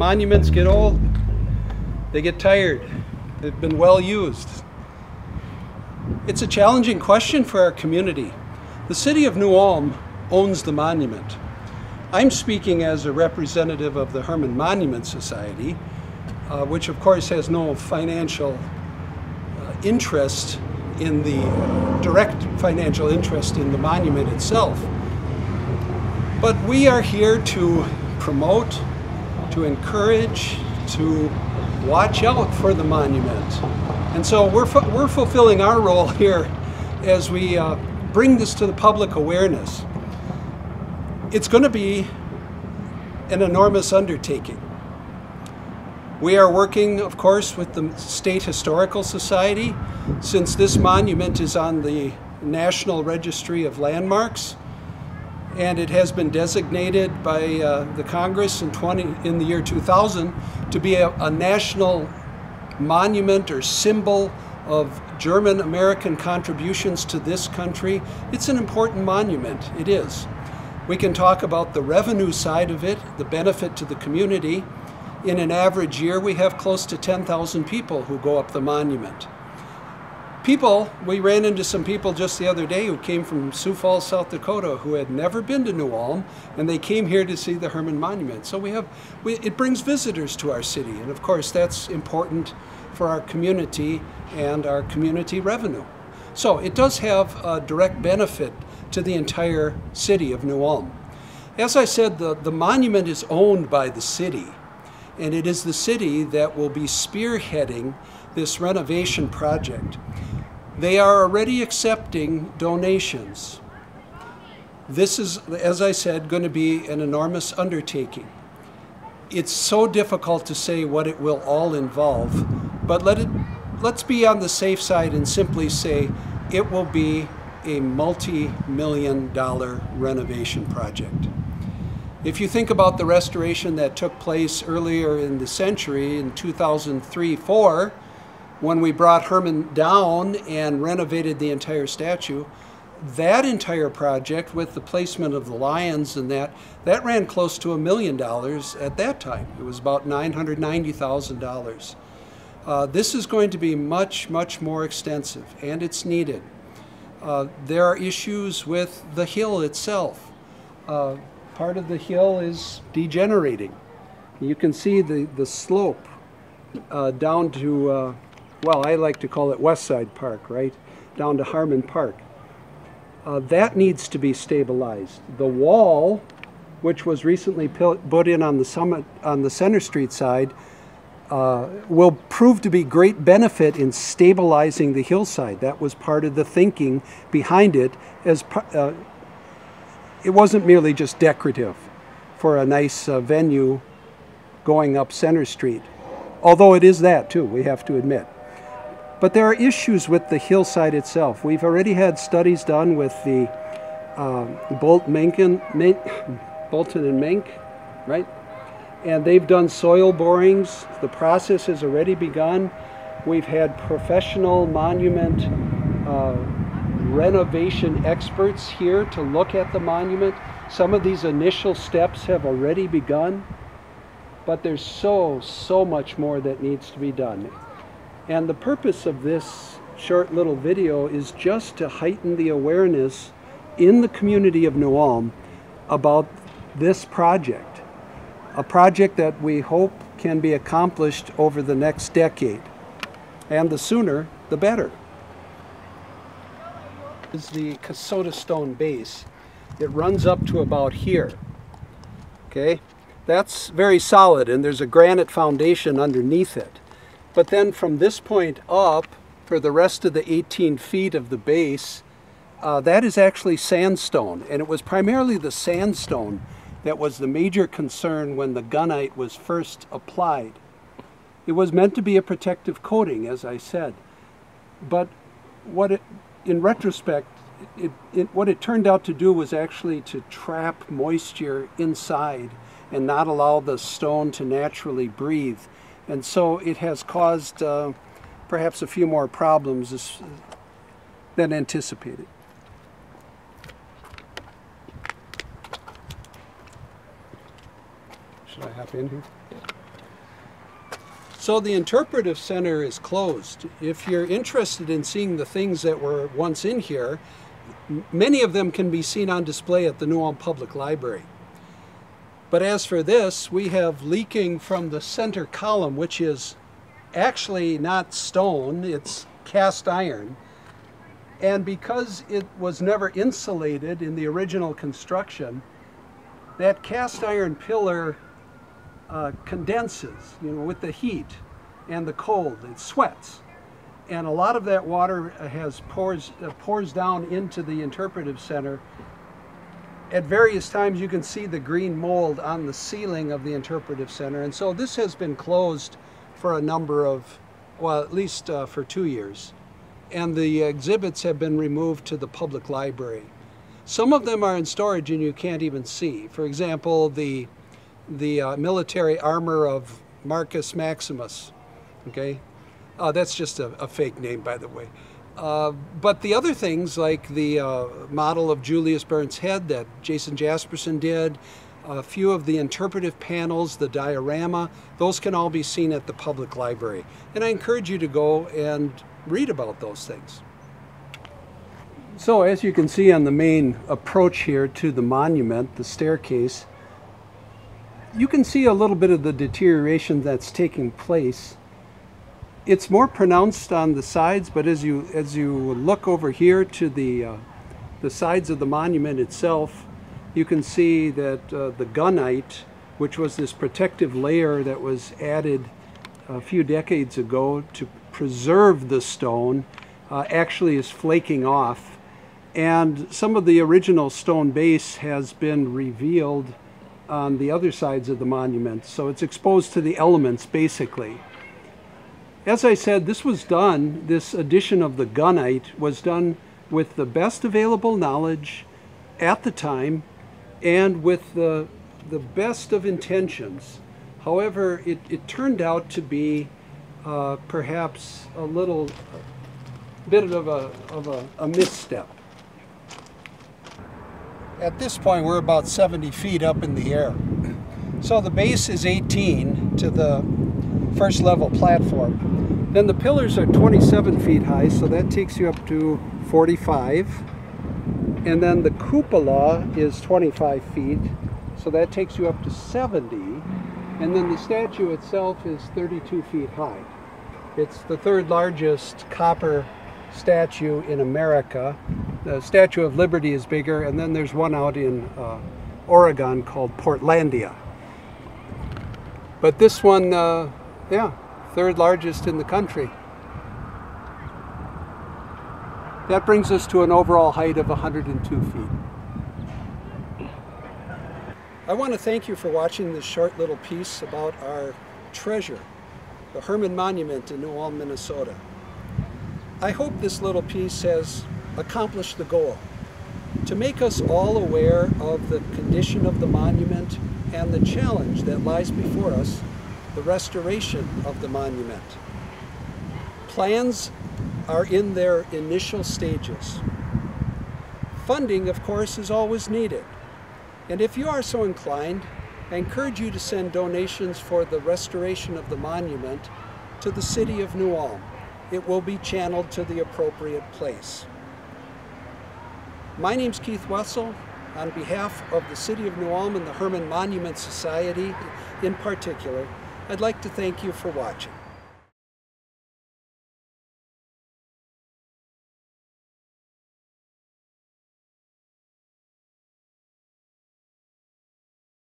monuments get old, they get tired. They've been well used. It's a challenging question for our community. The city of New Ulm owns the monument. I'm speaking as a representative of the Herman Monument Society, which of course has no financial interest in the direct financial interest in the monument itself. But we are here to promote, to encourage, to watch out for the monument. And so we're fulfilling our role here as we bring this to the public awareness. It's going to be an enormous undertaking. We are working, of course, with the State Historical Society, since this monument is on the National Registry of Landmarks, and it has been designated by the Congress in the year 2000 to be a national monument or symbol of German-American contributions to this country. It's an important monument, it is. We can talk about the revenue side of it, the benefit to the community. In an average year, we have close to 10,000 people who go up the monument. We ran into some people just the other day who came from Sioux Falls, South Dakota, who had never been to New Ulm, and they came here to see the Herman Monument. So it brings visitors to our city, and of course that's important for our community and our community revenue. So it does have a direct benefit to the entire city of New Ulm. As I said, the monument is owned by the city, and it is the city that will be spearheading this renovation project. They are already accepting donations. This is, as I said, going to be an enormous undertaking. It's so difficult to say what it will all involve, but let's be on the safe side and simply say it will be a multi-million-dollar renovation project. If you think about the restoration that took place earlier in the century, in 2003-04, when we brought Herman down and renovated the entire statue, that entire project with the placement of the lions and that ran close to $1 million at that time. It was about $990,000. This is going to be much, much more extensive, and it's needed. There are issues with the hill itself. Part of the hill is degenerating. You can see the slope down to, well, I like to call it West Side Park, right? Down to Harmon Park. That needs to be stabilized. The wall, which was recently put in on the Center Street side, will prove to be great benefit in stabilizing the hillside. That was part of the thinking behind it. It wasn't merely just decorative for a nice venue going up Center Street, although it is that too, we have to admit. But there are issues with the hillside itself. We've already had studies done with the Bolton and Mink, right? And they've done soil borings. The process has already begun. We've had professional monument renovation experts here to look at the monument. Some of these initial steps have already begun, but there's so much more that needs to be done. And the purpose of this short little video is just to heighten the awareness in the community of New Ulm about this project, a project that we hope can be accomplished over the next decade, and the sooner the better. This is the Kasota stone base. It runs up to about here. Okay, that's very solid, and there's a granite foundation underneath it. But then from this point up, for the rest of the 18 feet of the base, that is actually sandstone. And it was primarily the sandstone that was the major concern when the gunite was first applied. It was meant to be a protective coating, as I said. But in retrospect, what it turned out to do was actually to trap moisture inside and not allow the stone to naturally breathe. And so it has caused perhaps a few more problems than anticipated. Should I hop in here? So the interpretive center is closed. If you're interested in seeing the things that were once in here, many of them can be seen on display at the New Ulm Public Library. But as for this, we have leaking from the center column, which is actually not stone, it's cast iron. And because it was never insulated in the original construction, that cast iron pillar condenses, with the heat and the cold. It sweats, and a lot of that water pours down into the interpretive center. At various times you can see the green mold on the ceiling of the interpretive center, and so this has been closed for a number of, well, at least for 2 years, and the exhibits have been removed to the public library. Some of them are in storage and you can't even see. For example, the military armor of Marcus Maximus, okay? That's just a fake name, by the way. But the other things, like the model of Julius Bern's head that Jason Jasperson did, a few of the interpretive panels, the diorama, those can all be seen at the public library. And I encourage you to go and read about those things. So as you can see on the main approach here to the monument, the staircase, you can see a little bit of the deterioration that's taking place. It's more pronounced on the sides, but as you look over here to the sides of the monument itself, you can see that the gunite, which was this protective layer that was added a few decades ago to preserve the stone, actually is flaking off. And some of the original stone base has been revealed on the other sides of the monument. So it's exposed to the elements, basically. As I said, this addition of the gunite was done with the best available knowledge at the time and with the best of intentions. However, it turned out to be perhaps a little bit of a misstep. At this point, we're about 70 feet up in the air. So the base is 18 to the first level platform. Then the pillars are 27 feet high, so that takes you up to 45. And then the cupola is 25 feet, so that takes you up to 70. And then the statue itself is 32 feet high. It's the third largest copper statue in America. The Statue of Liberty is bigger, and then there's one out in Oregon called Portlandia. But this one, third largest in the country. That brings us to an overall height of 102 feet. I want to thank you for watching this short little piece about our treasure, the Herman Monument in New Ulm, Minnesota. I hope this little piece has accomplished the goal to make us all aware of the condition of the monument and the challenge that lies before us, the restoration of the monument. Plans are in their initial stages. Funding, of course, is always needed. And if you are so inclined, I encourage you to send donations for the restoration of the monument to the city of New Ulm. It will be channeled to the appropriate place. My name's Keith Wessel. On behalf of the City of New Ulm and the Herman Monument Society in particular, I'd like to thank you for watching.